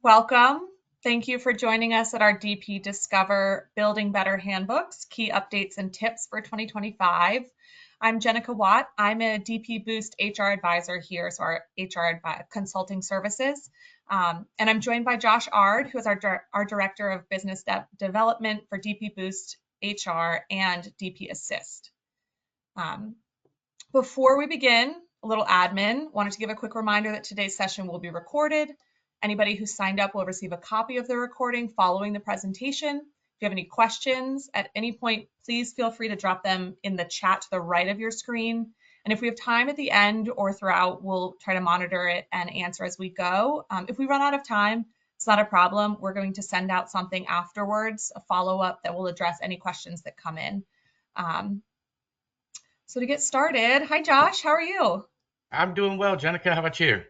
Welcome. Thank you for joining us at our DP Discover Building Better Handbooks, Key Updates and Tips for 2025. I'm Jennica Watt. I'm a DP Boost HR advisor here, so our consulting services. And I'm joined by Josh Ard, who is our Director of Business Development for DP Boost HR and DP Assist. Before we begin, a little admin. Wanted to give a quick reminder that today's session will be recorded. Anybody who signed up will receive a copy of the recording following the presentation. If you have any questions at any point, please feel free to drop them in the chat to the right of your screen. And if we have time at the end or throughout, we'll try to monitor it and answer as we go. If we run out of time, it's not a problem. We're going to send out something afterwards, a follow-up that will address any questions that come in. So to get started, hi Josh, how are you? I'm doing well, Jenica. How about you?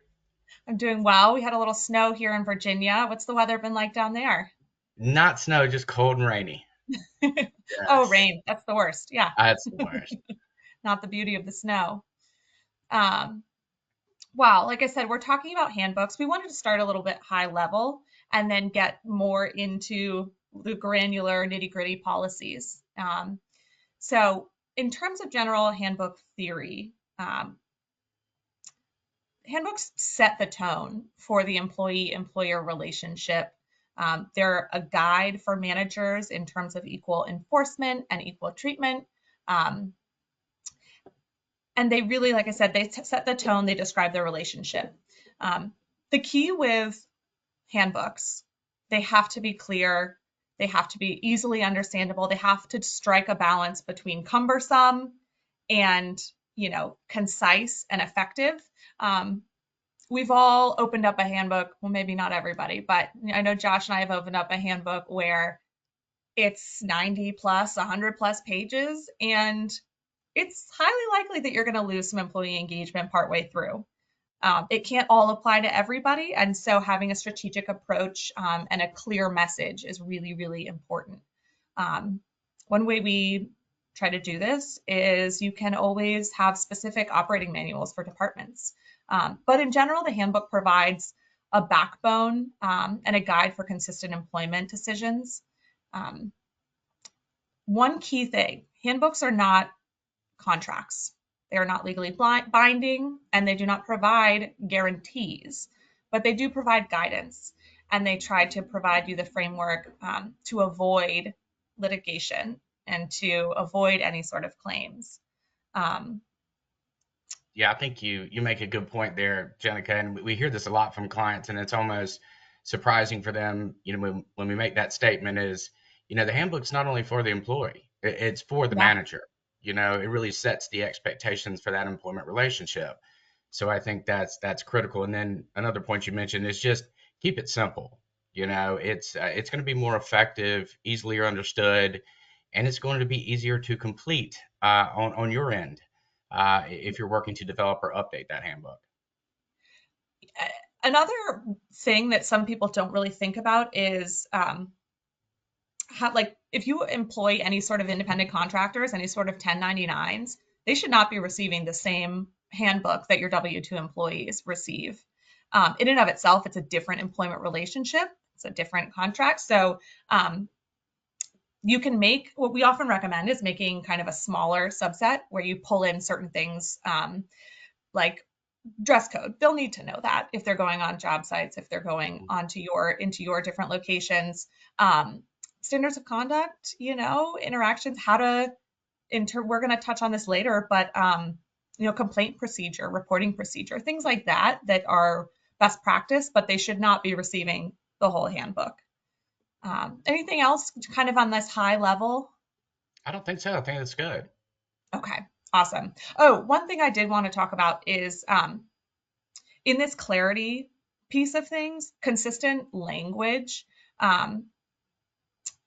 I'm doing well. We had a little snow here in Virginia. What's the weather been like down there? Not snow, just cold and rainy. Oh, Yes, rain. That's the worst. Yeah, that's the worst. not the beauty of the snow. Um, wow, like I said, we're talking about handbooks. We wanted to start a little bit high level and then get more into the granular nitty-gritty policies. So in terms of general handbook theory, handbooks set the tone for the employee-employer relationship. They're a guide for managers in terms of equal enforcement and equal treatment. Um, and they really, like I said, they set the tone, they describe the relationship. The key with handbooks, they have to be clear, they have to be easily understandable, they have to strike a balance between cumbersome and concise and effective. We've all opened up a handbook. Well, maybe not everybody, but I know Josh and I have opened up a handbook where it's 90 plus, 100 plus pages, and it's highly likely that you're going to lose some employee engagement partway through. It can't all apply to everybody, and so having a strategic approach and a clear message is really, really important. One way we try to do this is you can always have specific operating manuals for departments. But in general, the handbook provides a backbone and a guide for consistent employment decisions. One key thing, handbooks are not contracts. They are not legally binding and they do not provide guarantees, but they do provide guidance and they try to provide you the framework to avoid litigation and to avoid any sort of claims. Yeah, I think you make a good point there, Jenica, and we hear this a lot from clients, and it's almost surprising for them, when we make that statement is, the handbook's not only for the employee, it's for the Yeah. manager. It really sets the expectations for that employment relationship. So I think that's critical. And then another point you mentioned is just keep it simple. It's going to be more effective, easily understood, and it's going to be easier to complete on your end if you're working to develop or update that handbook. Another thing that some people don't really think about is how, like, if you employ any sort of independent contractors, any sort of 1099s, they should not be receiving the same handbook that your W-2 employees receive. In and of itself, it's a different employment relationship. It's a different contract. So you can make, what we often recommend is making kind of a smaller subset where you pull in certain things like dress code. They'll need to know that if they're going on job sites, if they're going onto into your different locations. Standards of conduct, interactions, how to we're going to touch on this later, but complaint procedure, reporting procedure, things like that are best practice, but they should not be receiving the whole handbook. Anything else kind of on this high level? I don't think so. I think that's good. Okay, awesome. Oh, one thing I did want to talk about is in this clarity piece of things, consistent language.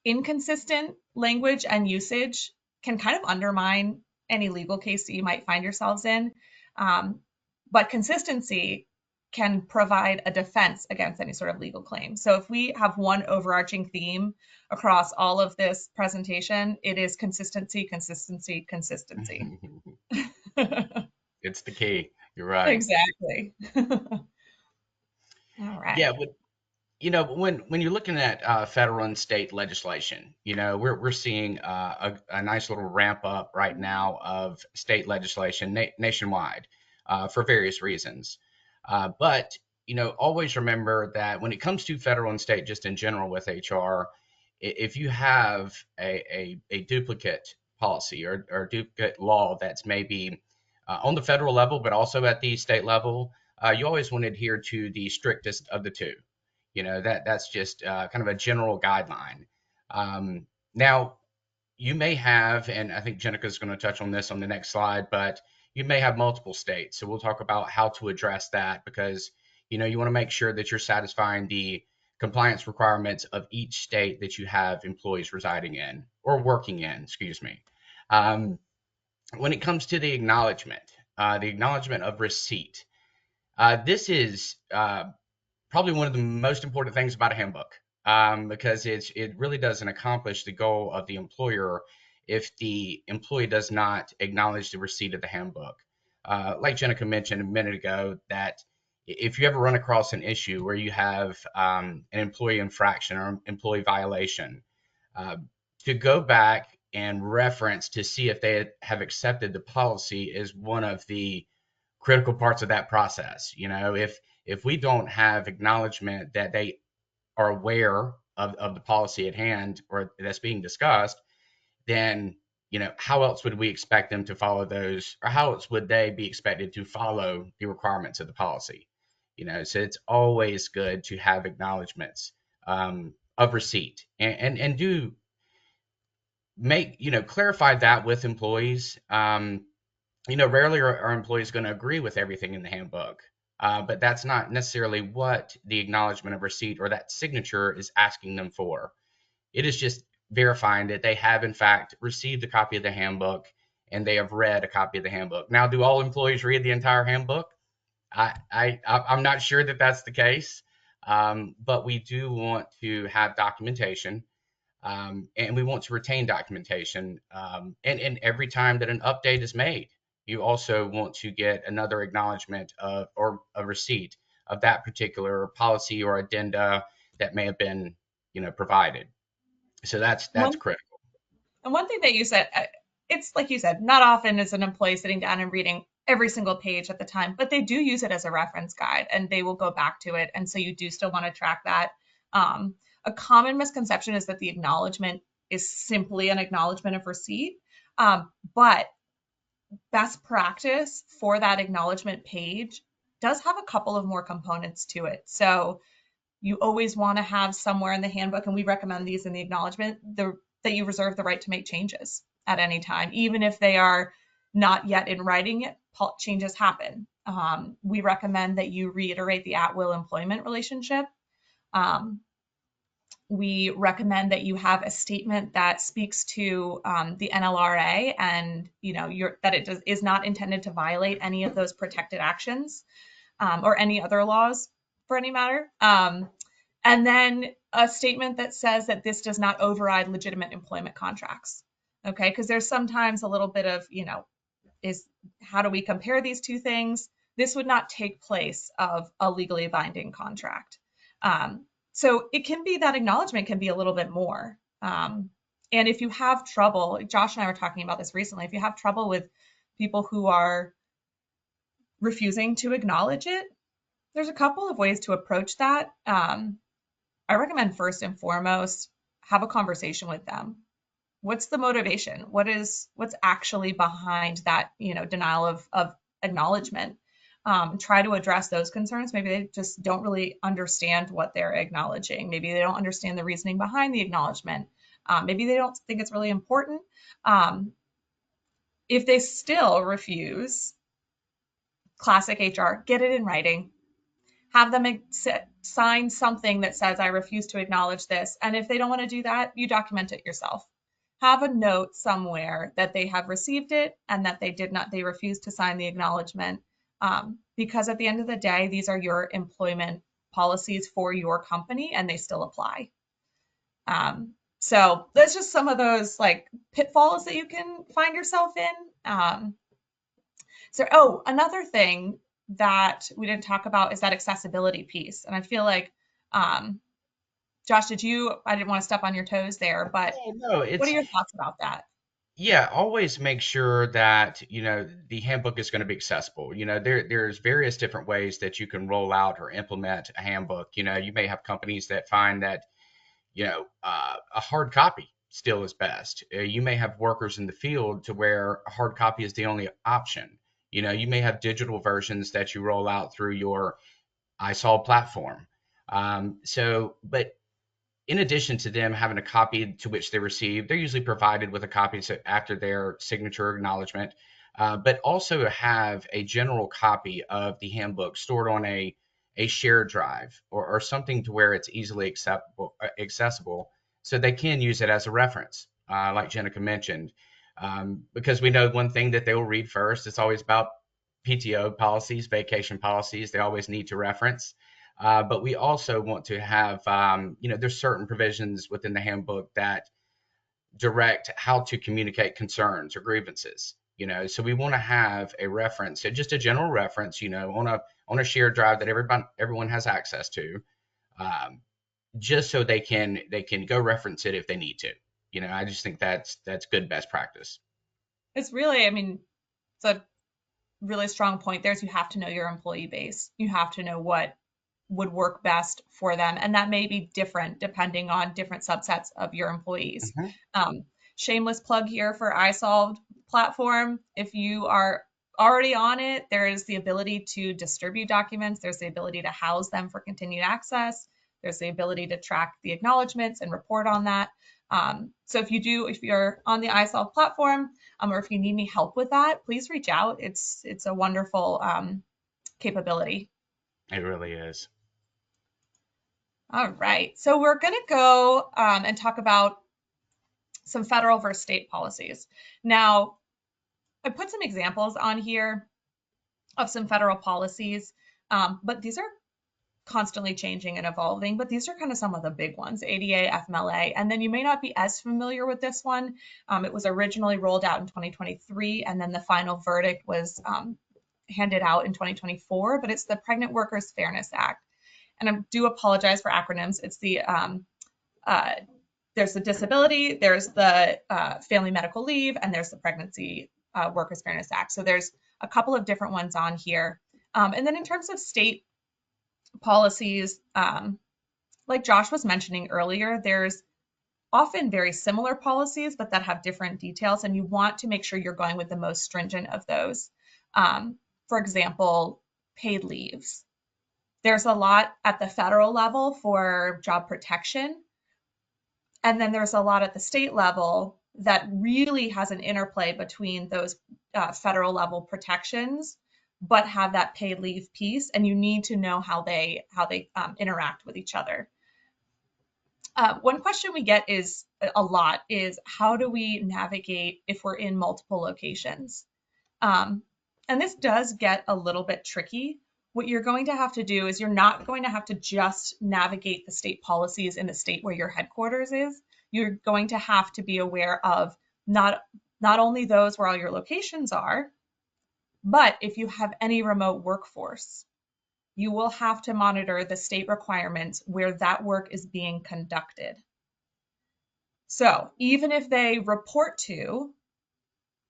Inconsistent language and usage can kind of undermine any legal case that you might find yourselves in. But consistency can provide a defense against any sort of legal claim. So if we have one overarching theme across all of this presentation, it is consistency, consistency, consistency. It's the key. You're right. Exactly. All Yeah, right. when you're looking at federal and state legislation, we're seeing a nice little ramp up right now of state legislation nationwide for various reasons. But always remember that when it comes to federal and state, just in general with HR, if you have a duplicate policy or duplicate law that's maybe on the federal level, but also at the state level, you always want to adhere to the strictest of the two. That's just kind of a general guideline. Now, you may have, and I think Jenica's going to touch on this on the next slide, but you may have multiple states. So we'll talk about how to address that because, you want to make sure that you're satisfying the compliance requirements of each state that you have employees residing in or working in, excuse me. When it comes to the acknowledgement of receipt, this is probably one of the most important things about a handbook because it really doesn't accomplish the goal of the employer if the employee does not acknowledge the receipt of the handbook. Like Jenica mentioned a minute ago, that if you ever run across an issue where you have an employee infraction or employee violation, uh, to go back and reference to see if they have accepted the policy is one of the critical parts of that process. If we don't have acknowledgement that they are aware of the policy at hand or that's being discussed, then how else would we expect them to follow those, or how else would they be expected to follow the requirements of the policy? So it's always good to have acknowledgments of receipt and do make clarify that with employees. Rarely are employees going to agree with everything in the handbook, but that's not necessarily what the acknowledgement of receipt or that signature is asking them for. It is just verifying that they have, in fact, received a copy of the handbook and they have read a copy of the handbook. Now, do all employees read the entire handbook? I'm not sure that that's the case, but we do want to have documentation. And we want to retain documentation. And every time that an update is made, you also want to get another acknowledgement of or a receipt of that particular policy or addenda that may have been, provided. So that's One critical. And one thing that you said, it's like you said, not often is an employee sitting down and reading every single page at the time, but they do use it as a reference guide and they will go back to it. And so you do still want to track that. A common misconception is that the acknowledgement is simply an acknowledgement of receipt. But best practice for that acknowledgement page does have a couple of more components to it. So you always want to have somewhere in the handbook, and we recommend these in the acknowledgement, that you reserve the right to make changes at any time, even if they are not yet in writing yet. Changes happen. We recommend that you reiterate the at-will employment relationship. We recommend that you have a statement that speaks to the NLRA and that it is not intended to violate any of those protected actions or any other laws for any matter. And then a statement that says that this does not override legitimate employment contracts. Okay, because there's sometimes a little bit of, is how do we compare these two things? This would not take place of a legally binding contract. So it can be that acknowledgement can be a little bit more. And if you have trouble, Josh and I were talking about this recently, if you have trouble with people who are refusing to acknowledge it, there's a couple of ways to approach that. I recommend first and foremost, have a conversation with them. What's the motivation? What's actually behind that, denial of acknowledgement? Try to address those concerns. Maybe they just don't really understand what they're acknowledging. Maybe they don't understand the reasoning behind the acknowledgement. Maybe they don't think it's really important. If they still refuse, classic HR, get it in writing. Have them sign something that says, I refuse to acknowledge this. And if they don't want to do that, you document it yourself. Have a note somewhere that they have received it and that they refused to sign the acknowledgement. Because at the end of the day, these are your employment policies for your company and they still apply. So that's just some of those like pitfalls that you can find yourself in. Another thing that we didn't talk about is that accessibility piece. And I feel like Josh, I didn't want to step on your toes there, but Oh, no, what are it's your thoughts about that? yeah, always make sure that, the handbook is going to be accessible. There's various different ways that you can roll out or implement a handbook. You may have companies that find that, a hard copy still is best. You may have workers in the field to where a hard copy is the only option. You may have digital versions that you roll out through your iSolve platform. But in addition to them having a copy to which they receive, they're usually provided with a copy after their signature acknowledgement, but also have a general copy of the handbook stored on a shared drive or something to where it's easily accessible so they can use it as a reference, like Jenica mentioned. Because we know one thing that they will read first, it's always about PTO policies, vacation policies, they always need to reference. But we also want to have, there's certain provisions within the handbook that direct how to communicate concerns or grievances. So we want to have a reference, so just a general reference, on a shared drive that everyone has access to, um, just so they can go reference it if they need to. I just think that's good best practice. It's really, I mean, it's a really strong point there is you have to know your employee base. You have to know what would work best for them. And that may be different depending on different subsets of your employees. Mhm. Um, Shameless plug here for iSolved platform. If you are already on it, there is the ability to distribute documents, there's the ability to house them for continued access, there's the ability to track the acknowledgments and report on that. So if you're on the iSolve platform, or if you need any help with that, please reach out. It's a wonderful capability. It really is. All right. So we're going to go and talk about some federal versus state policies. Now, I put some examples on here of some federal policies, but these are constantly changing and evolving. But these are kind of some of the big ones: ADA, FMLA. And then you may not be as familiar with this one. It was originally rolled out in 2023, and then the final verdict was handed out in 2024, but it's the Pregnant Workers Fairness Act. And I do apologize for acronyms. It's uh, there's the disability, there's the family medical leave, and there's the Pregnancy Workers Fairness Act. So there's a couple of different ones on here. And then in terms of state policies, like Josh was mentioning earlier, there's often very similar policies, but that have different details, and you want to make sure you're going with the most stringent of those. For example, paid leaves. There's a lot at the federal level for job protection, and then there's a lot at the state level that really has an interplay between those federal level protections, but have that paid leave piece, and you need to know how they interact with each other. One question we get is a lot is how do we navigate if we're in multiple locations? Um, and this does get a little bit tricky. What you're going to have to do is you're not going to have to just navigate the state policies in the state where your headquarters is. You're going to have to be aware of not only those where all your locations are, but if you have any remote workforce, you will have to monitor the state requirements where that work is being conducted. So even if they report to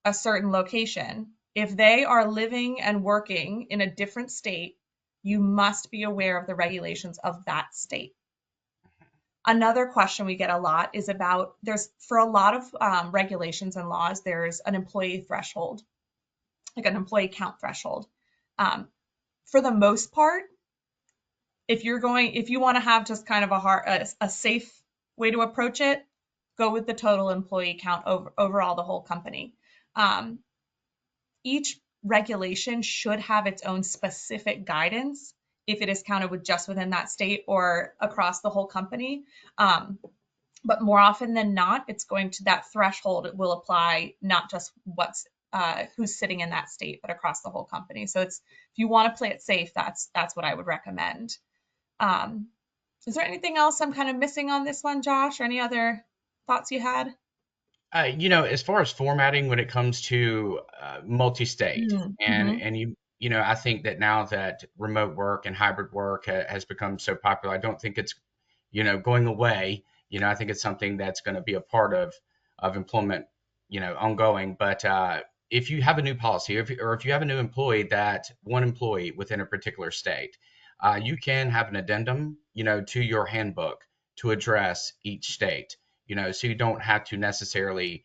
a certain location, if they are living and working in a different state, you must be aware of the regulations of that state. Another question we get a lot is about for a lot of regulations and laws, there's an employee threshold, like an employee count threshold. Um, for the most part, if you want to have just kind of a safe way to approach it, go with the total employee count overall the whole company. Um, each regulation should have its own specific guidance if it is counted with just within that state or across the whole company. But more often than not, that threshold will apply not just who's sitting in that state, but across the whole company. So if you want to play it safe, that's what I would recommend. Um, is there anything else I'm kind of missing on this one, Josh, or any other thoughts you had? As far as formatting when it comes to multi-state, Mm-hmm. I think that now that remote work and hybrid work has become so popular, I don't think it's going away. I think it's something that's going to be a part of employment, ongoing. But if you have a new policy, or if you have a new employee, that one employee within a particular state, you can have an addendum, to your handbook to address each state, so you don't have to necessarily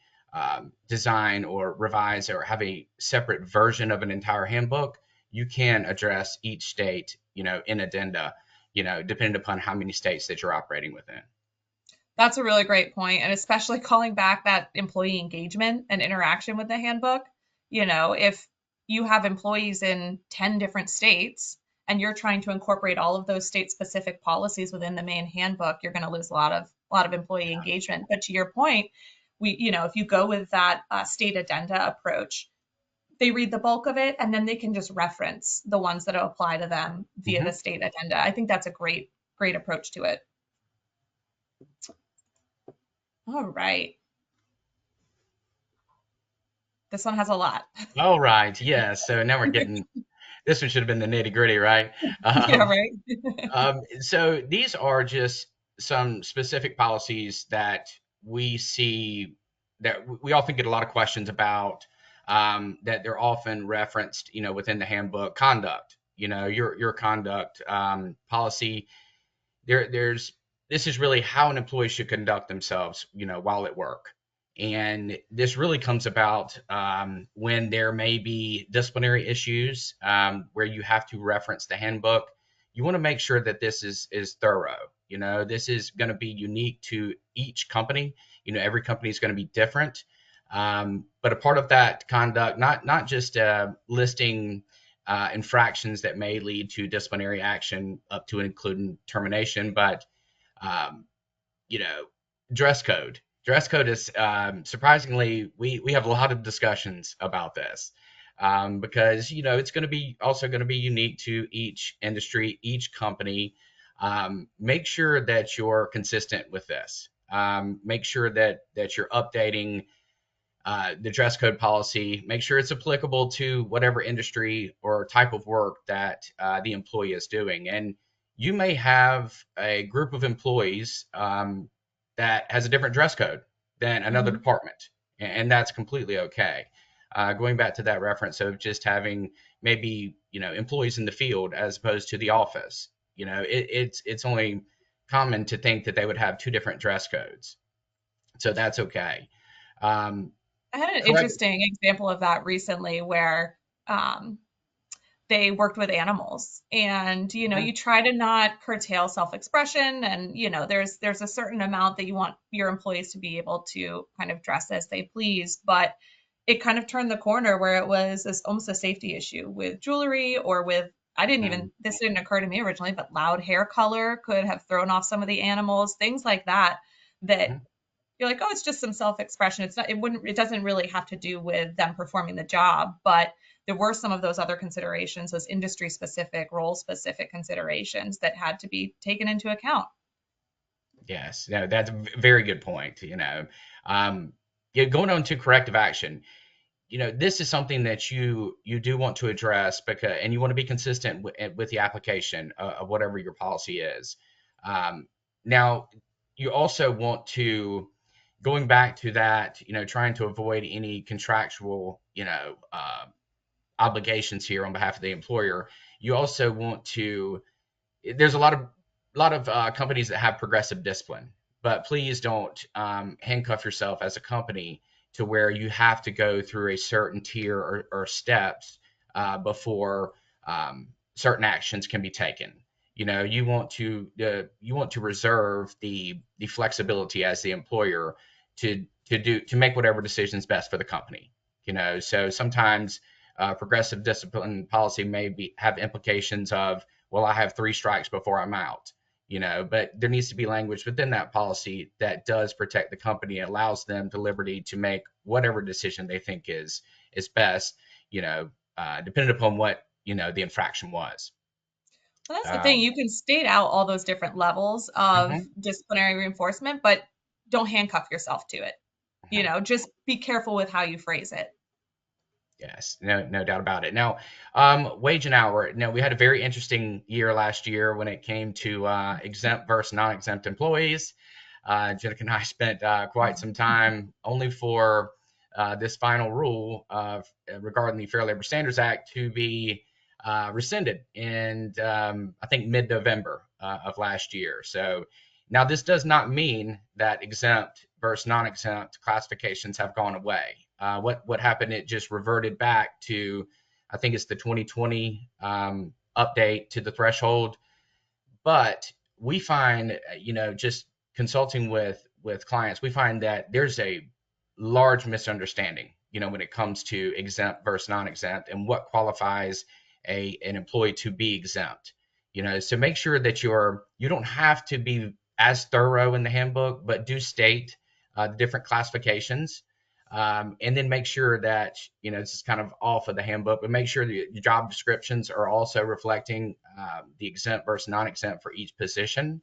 design or revise or have a separate version of an entire handbook. You can address each state, in addenda, depending upon how many states that you're operating within. That's a really great point, and especially calling back that employee engagement and interaction with the handbook. If you have employees in 10 different states and you're trying to incorporate all of those state-specific policies within the main handbook, you're going to lose a lot of employee engagement. But to your point, if you go with that state addenda approach, they read the bulk of it and then they can just reference the ones that apply to them via the Hmm. state addenda. I think that's a great approach to it. All right. This one has a lot. All right, yeah. So now we're getting, this one should have been the nitty gritty, right? Yeah, Um, right. so these are just some specific policies that we see that we often get a lot of questions about, that they're often referenced, within the handbook conduct, your conduct policy. There's this is really how an employee should conduct themselves, while at work. And this really comes about when there may be disciplinary issues, where you have to reference the handbook. You want to make sure that this is thorough. This is going to be unique to each company. Every company is going to be different. But a part of that conduct, not just listing infractions that may lead to disciplinary action up to and including termination, but um, you know, dress code. Dress code is, surprisingly, we have a lot of discussions about this, because it's going to be also going to be unique to each industry, each company. Make sure that you're consistent with this. Make sure that you're updating the dress code policy. Make sure it's applicable to whatever industry or type of work that the employee is doing. And you may have a group of employees that has a different dress code than another Mhm. department, and that's completely okay. Going back to that reference of just having maybe employees in the field as opposed to the office, it's only common to think that they would have two different dress codes, so that's okay. Um, I had an correct. interesting example of that recently where um, they worked with animals, and Mhm. you try to not curtail self-expression, and there's a certain amount that you want your employees to be able to kind of dress as they please, but it kind of turned the corner where it was almost a safety issue with jewelry, or with, I didn't Mhm. even, this didn't occur to me originally, but loud hair color could have thrown off some of the animals, things like that, that Mhm. you're like, oh, it's just some self-expression. It doesn't really have to do with them performing the job, but there were some of those other considerations, those industry specific, role specific considerations that had to be taken into account. Yes, no, that's a very good point. Yeah, going on to corrective action. This is something that you do want to address, because and you want to be consistent with the application of whatever your policy is. Now, you also want to, going back to that, trying to avoid any contractual, obligations here on behalf of the employer. You also want to, there's a lot of companies that have progressive discipline, but please don't handcuff yourself as a company to where you have to go through a certain tier or steps before certain actions can be taken. You want to reserve the flexibility as the employer to make whatever decision is best for the company. So sometimes progressive discipline policy may have implications of, well, I have three strikes before I'm out, but there needs to be language within that policy that does protect the company and allows them the liberty to make whatever decision they think is best, depending upon what, the infraction was. Well, that's the thing. Um, You can state out all those different levels of mhm, disciplinary reinforcement, but don't handcuff yourself to it. mhm. Just be careful with how you phrase it. Yes, no doubt about it. Now, wage and hour. Now, we had a very interesting year last year when it came to exempt versus non-exempt employees. Jenica and I spent quite some time only for this final rule regarding the Fair Labor Standards Act to be rescinded in, I think, mid-November of last year. So now this does not mean that exempt versus non-exempt classifications have gone away. What happened? It just reverted back to, I think it's the 2020 update to the threshold. But we find, just consulting with clients, we find that there's a large misunderstanding, when it comes to exempt versus non-exempt and what qualifies an employee to be exempt. So make sure that you don't have to be as thorough in the handbook, but do state the different classifications. And then make sure that, this is kind of off of the handbook, but make sure that your job descriptions are also reflecting the exempt versus non-exempt for each position,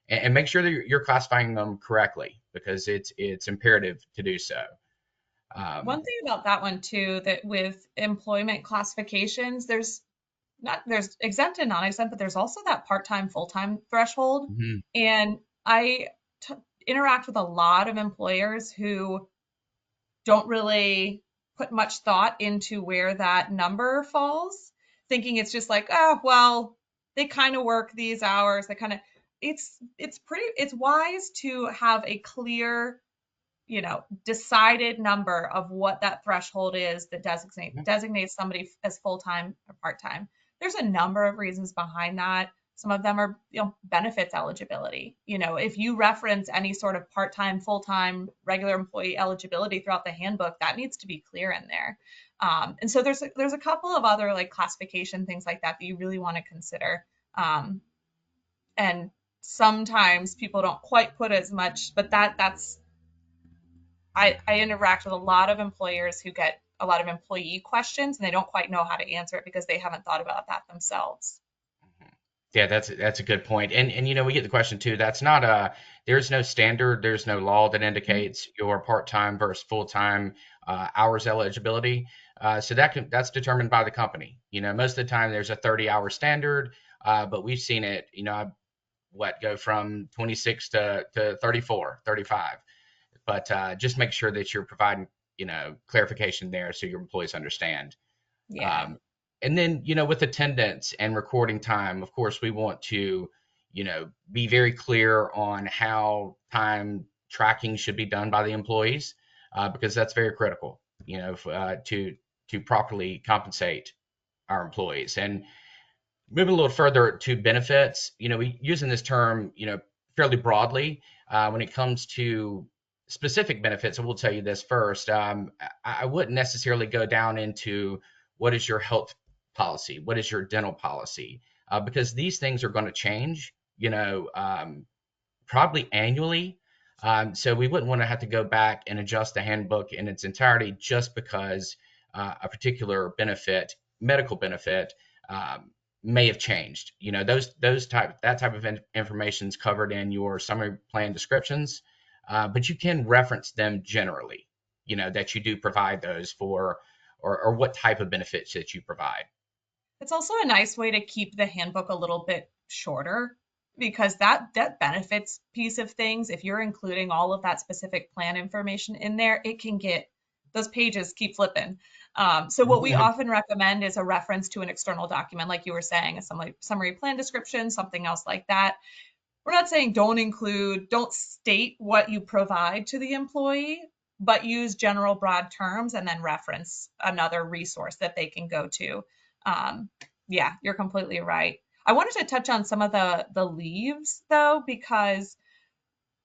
and make sure that you're classifying them correctly because it's imperative to do so. Um, One thing about that one too, that with employment classifications, there's exempt and non-exempt, but there's also that part-time, full-time threshold. mhm. And I t interact with a lot of employers who don't really put much thought into where that number falls, thinking it's just like, oh, well, they kind of work these hours. They kind of, it's wise to have a clear, decided number of what that threshold is that designates somebody as full-time or part-time. There's a number of reasons behind that. Some of them are, benefits eligibility. If you reference any sort of part-time, full-time, regular employee eligibility throughout the handbook, that needs to be clear in there. And so there's a couple of other like classification things like that that you really want to consider. And sometimes people don't quite put as much, but that's I interact with a lot of employers who get a lot of employee questions and they don't quite know how to answer it because they haven't thought about that themselves. Yeah, that's a good point. And we get the question too. That's not a There's no standard, there's no law that indicates your part-time versus full-time hours eligibility. So that's determined by the company. Most of the time there's a 30-hour standard, but we've seen it, go from 26 to 34, 35. But just make sure that you're providing, clarification there so your employees understand. Yeah. Um, and then, with attendance and recording time, of course, we want to, be very clear on how time tracking should be done by the employees, because that's very critical, to properly compensate our employees. And moving a little further to benefits, we using this term, fairly broadly when it comes to specific benefits. I will tell you this first. I wouldn't necessarily go down into what is your health policy, what is your dental policy, because these things are going to change, probably annually. So we wouldn't want to have to go back and adjust the handbook in its entirety just because a particular benefit, medical benefit, may have changed. That type of information is covered in your summary plan descriptions, but you can reference them generally. That you do provide those for, or what type of benefits that you provide. It's also a nice way to keep the handbook a little bit shorter because that benefits piece of things, if you're including all of that specific plan information in there, it can get those pages keep flipping. So what we often recommend is a reference to an external document, like you were saying, a summary plan description, something else like that. We're not saying don't state what you provide to the employee, but use general broad terms and then reference another resource that they can go to. Yeah, you're completely right. I wanted to touch on some of the leaves though, because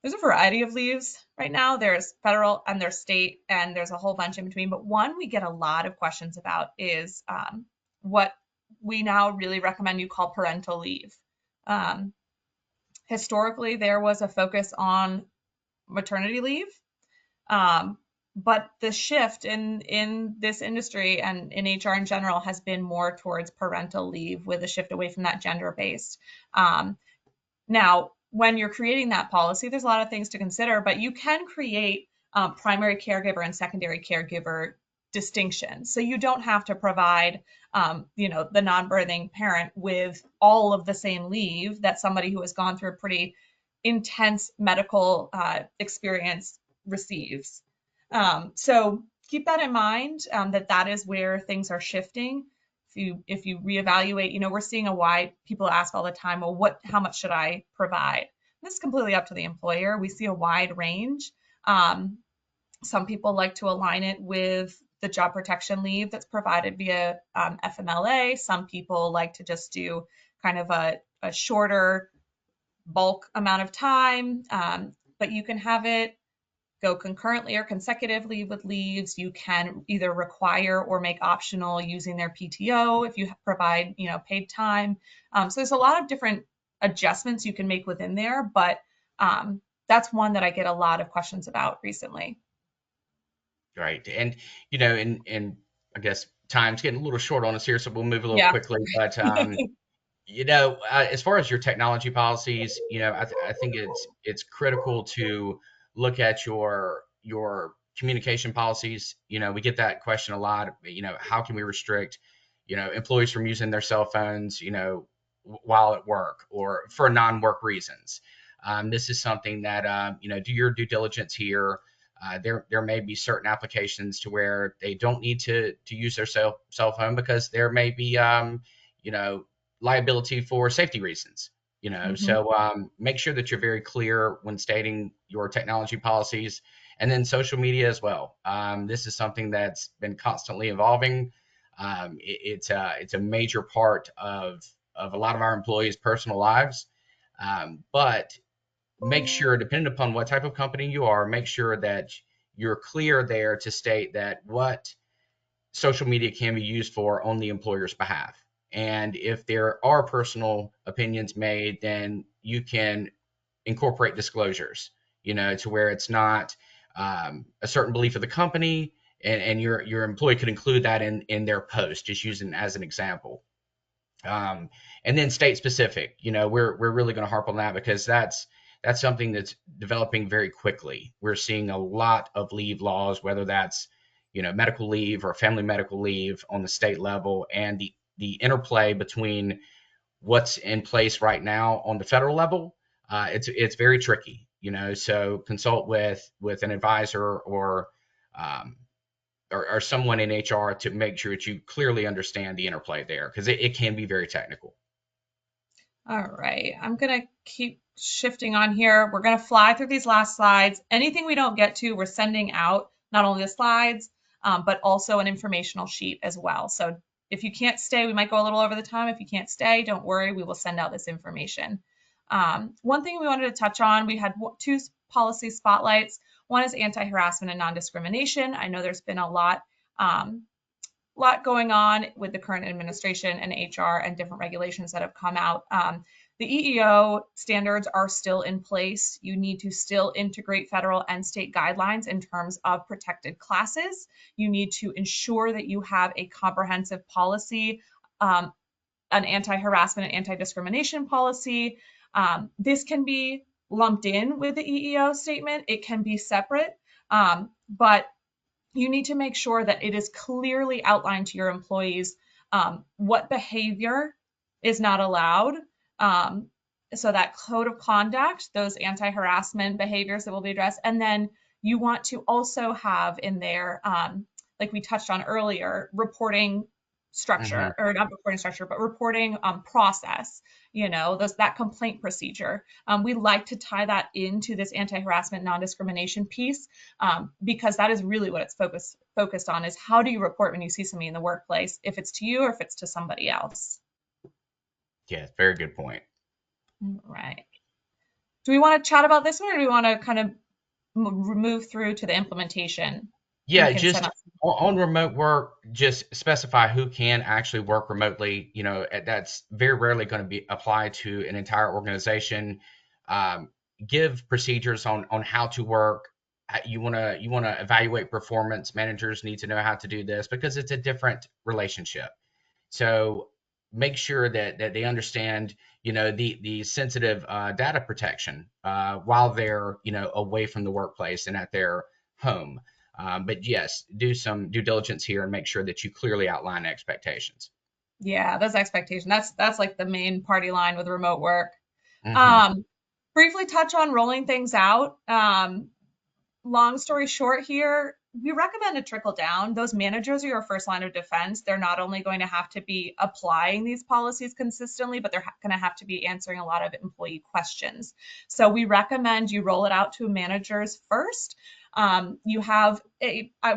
there's a variety of leaves right now. There's federal and there's state, and there's a whole bunch in between. But one we get a lot of questions about is what we now really recommend you call parental leave. Um, Historically, there was a focus on maternity leave, um, but the shift in this industry and in HR in general has been more towards parental leave with a shift away from that gender based. Now, when you're creating that policy, there's a lot of things to consider, but you can create primary caregiver and secondary caregiver distinction. So you don't have to provide, the non-birthing parent with all of the same leave that somebody who has gone through a pretty intense medical experience receives. So keep that in mind, that is where things are shifting. If you reevaluate, we're seeing a wide, people ask all the time, well, how much should I provide? This is completely up to the employer. We see a wide range. Some people like to align it with the job protection leave that's provided via FMLA. Some people like to just do kind of a shorter bulk amount of time, but you can have it go concurrently or consecutively with leaves. You can either require or make optional using their PTO if you provide, paid time. So there's a lot of different adjustments you can make within there, but that's one that I get a lot of questions about recently. Right. And, and I guess time's getting a little short on us here, so we'll move a little Yeah. quickly. But, as far as your technology policies, I think it's critical to look at your communication policies. We get that question a lot. How can we restrict, employees from using their cell phones, while at work or for non-work reasons? This is something that do your due diligence here. There may be certain applications to where they don't need to use their cell phone because there may be liability for safety reasons. Mhm. So make sure that you're very clear when stating your technology policies, and then social media as well. This is something that's been constantly evolving. It's a major part of a lot of our employees' personal lives, but make sure, depending upon what type of company you are, make sure that you're clear there to state that what social media can be used for on the employer's behalf. And if there are personal opinions made, then you can incorporate disclosures, to where it's not a certain belief of the company, and your employee could include that in their post, just using as an example. And then state specific, we're really going to harp on that because that's something that's developing very quickly. We're seeing a lot of leave laws, whether that's medical leave or family medical leave on the state level, and the interplay between what's in place right now on the federal level. It's very tricky, so consult with an advisor um, or someone in HR to make sure that you clearly understand the interplay there, because it can be very technical. All right, I'm going to keep shifting on here. We're going to fly through these last slides. Anything we don't get to, we're sending out not only the slides, but also an informational sheet as well. So if you can't stay, we might go a little over the time. If you can't stay, don't worry, we will send out this information. One thing we wanted to touch on, we had two policy spotlights. One is anti-harassment and non-discrimination. I know there's been a lot going on with the current administration and HR and different regulations that have come out. The EEO standards are still in place. You need to still integrate federal and state guidelines in terms of protected classes. You need to ensure that you have a comprehensive policy, an anti-harassment and anti-discrimination policy. This can be lumped in with the EEO statement. It can be separate, but you need to make sure that it is clearly outlined to your employees what behavior is not allowed. So that code of conduct, those anti-harassment behaviors that will be addressed. And then you want to also have in there, like we touched on earlier, reporting Hmm. structure, or not reporting structure, but reporting process, that complaint procedure. We like to tie that into this anti-harassment, non-discrimination piece, because that is really what it's focused on, is how do you report when you see somebody in the workplace, if it's to you or if it's to somebody else. Yeah, very good point. Right. Do we want to chat about this one, or do we want to kind of move through to the implementation? We Yeah, can send just out. on remote work, just specify who can actually work remotely. That's very rarely going to be applied to an entire organization. Um, Give procedures on how to work. You want to evaluate performance. Managers need to know how to do this because it's a different relationship. So make sure that they understand, the sensitive data protection while they're, away from the workplace and at their home. But yes, do some due diligence here and make sure that you clearly outline expectations. Yeah, those expectations. That's like the main party line with remote work. Hmm. Um, Briefly touch on rolling things out. Long story short here, we recommend a trickle down. Those managers are your first line of defense. They're not only going to have to be applying these policies consistently, but they're going to have to be answering a lot of employee questions. So we recommend you roll it out to managers first.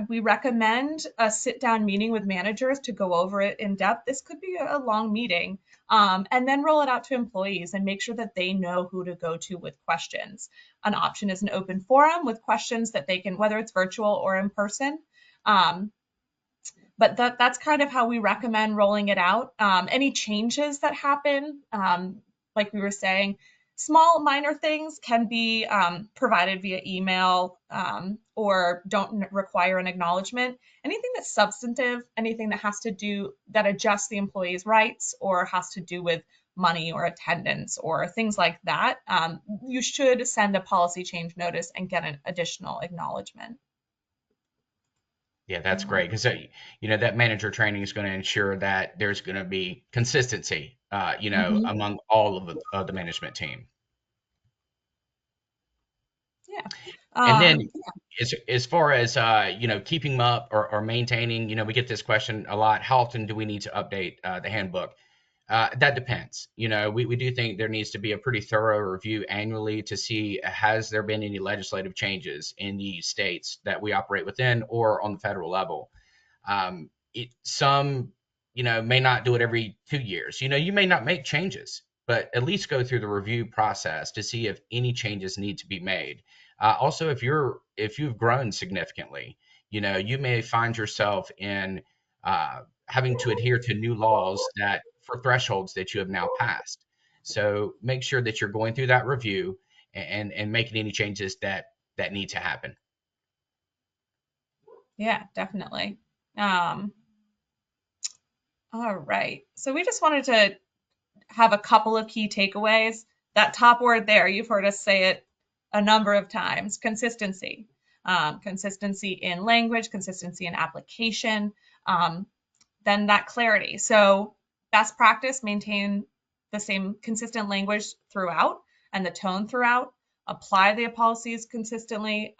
We recommend a sit down meeting with managers to go over it in depth. This could be a long meeting, and then roll it out to employees and make sure that they know who to go to with questions. An option is an open forum with questions that they can, whether it's virtual or in person. Um, but that's kind of how we recommend rolling it out. Any changes that happen, like we were saying, small minor things can be provided via email, or don't require an acknowledgement. Anything that's substantive, anything that has to do that adjusts the employee's rights or has to do with money or attendance or things like that, you should send a policy change notice and get an additional acknowledgement. Yeah, that's great because that manager training is going to ensure that there's going to be consistency, Mhm. among all of the management team. Yeah. And then Yeah. as far as keeping up or maintaining, we get this question a lot. How often do we need to update the handbook? That depends. We do think there needs to be a pretty thorough review annually to see has there been any legislative changes in the states that we operate within or on the federal level. Some, may not do it every 2 years. You may not make changes, but at least go through the review process to see if any changes need to be made. Also, if you've grown significantly, you may find yourself in having to adhere to new laws that for thresholds that you have now passed. So make sure that you're going through that review and making any changes that need to happen. Yeah, definitely. Um, all right. So we just wanted to have a couple of key takeaways. That top word there, you've heard us say it a number of times: consistency. Consistency in language, consistency in application, um, then that clarity. So, best practice, maintain the same consistent language throughout and the tone throughout. Apply the policies consistently.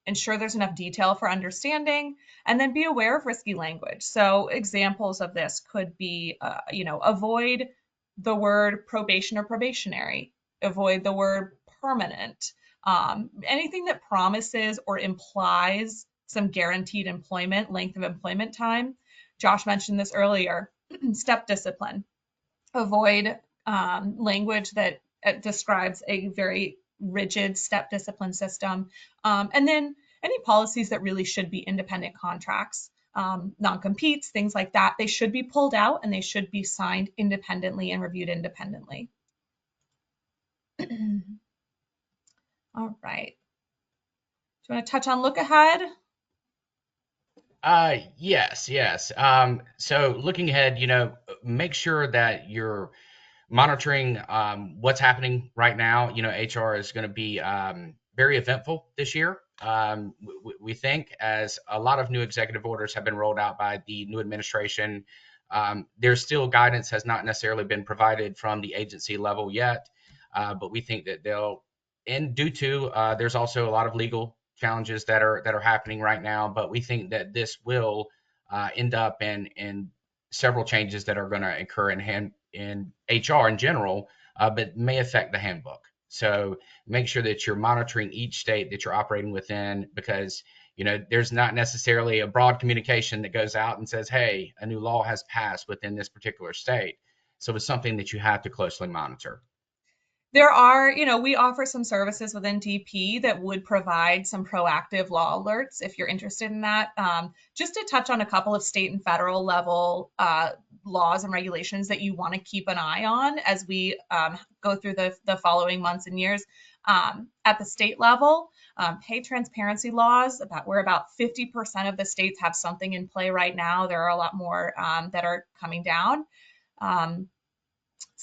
Ensure there's enough detail for understanding, and then be aware of risky language. So examples of this could be, avoid the word probation or probationary, avoid the word permanent, anything that promises or implies some guaranteed employment, length of employment time. Josh mentioned this earlier. Step discipline. Avoid language that describes a very rigid step discipline system. And then any policies that really should be independent contracts, non-competes, things like that, they should be pulled out and they should be signed independently and reviewed independently. All right. Do you want to touch on look ahead? Yes, yes. So looking ahead, make sure that you're monitoring what's happening right now. HR is going to be very eventful this year. We think as a lot of new executive orders have been rolled out by the new administration, there's still guidance has not necessarily been provided from the agency level yet, but we think that and due to there's also a lot of legal challenges that are happening right now, but we think that this will end up in several changes that are going to occur in HR in general, but may affect the handbook. So make sure that you're monitoring each state that you're operating within, because there's not necessarily a broad communication that goes out and says, "Hey, a new law has passed within this particular state." So it's something that you have to closely monitor. There are, we offer some services within DP that would provide some proactive law alerts if you're interested in that. Just to touch on a couple of state and federal level laws and regulations that you want to keep an eye on as we go through the following months and years. At the state level, pay transparency laws, about 50% of the states have something in play right now. There are a lot more that are coming down. Um,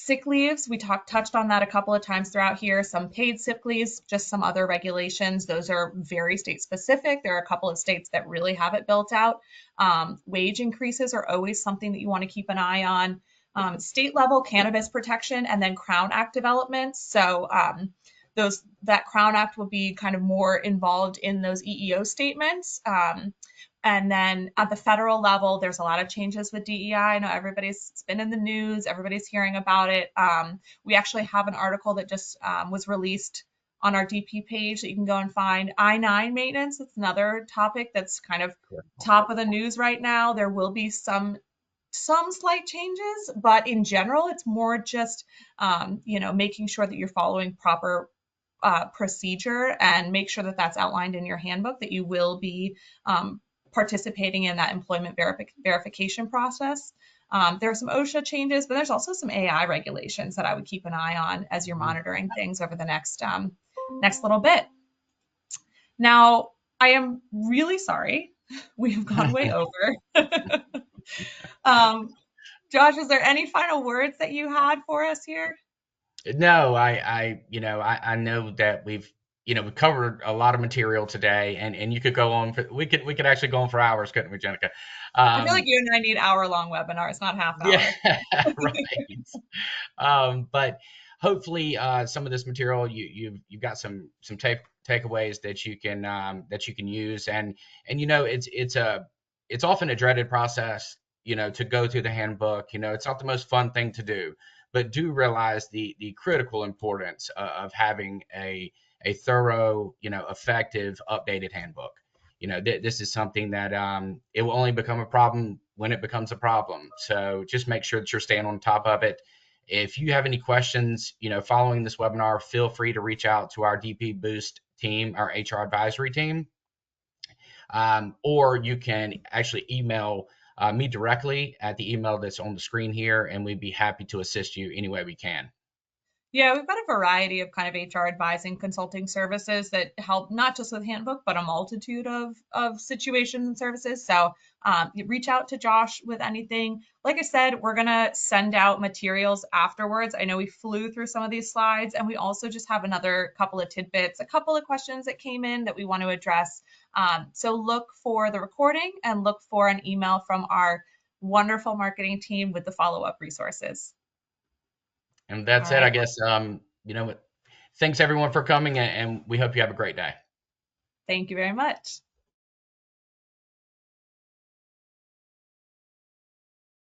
Sick leaves, we touched on that a couple of times throughout here. Some paid sick leaves, just some other regulations. Those are very state specific. There are a couple of states that really have it built out. Wage increases are always something that you want to keep an eye on. State level cannabis protection and then Crown Act developments. So those that Crown Act will be kind of more involved in those EEO statements. And then at the federal level, there's a lot of changes with DEI. I know it's been in the news, everybody's hearing about it. We actually have an article that just was released on our DP page that you can go and find. I-9 maintenance, that's another topic that's kind of top of the news right now. There will be some slight changes, but in general, it's more just making sure that you're following proper procedure and make sure that that's outlined in your handbook, that you will be participating in that employment verification process. There are some OSHA changes, but there's also some AI regulations that I would keep an eye on as you're monitoring things over the next little bit. Now, I am really sorry. We have gone way over. Josh, is there any final words that you had for us here? No, I know that we've covered a lot of material today, and you could go on for we could actually go on for hours, couldn't we, Jenica? I feel like Um, you and I need hour-long webinars, not half yeah, hour. right. But hopefully, some of this material you've got some takeaways that you can use, and it's often a dreaded process, to go through the handbook. It's not the most fun thing to do, but do realize the critical importance of having a thorough, effective, updated handbook. This is something that it will only become a problem when it becomes a problem. So just make sure that you're staying on top of it. If you have any questions, following this webinar, feel free to reach out to our DP Boost team, our HR advisory team, or you can actually email me directly at the email that's on the screen here, and we'd be happy to assist you any way we can. Yeah, we've got a variety of kind of HR advising consulting services that help not just with handbook, but a multitude of situations and services. So you reach out to Josh with anything. Like I said, we're gonna send out materials afterwards. I know we flew through some of these slides, and we also just have another couple of tidbits, a couple of questions that came in that we want to address. So look for the recording and look for an email from our wonderful marketing team with the follow-up resources. And All that's it, I right. guess. Thanks everyone for coming, and we hope you have a great day. Thank you very much.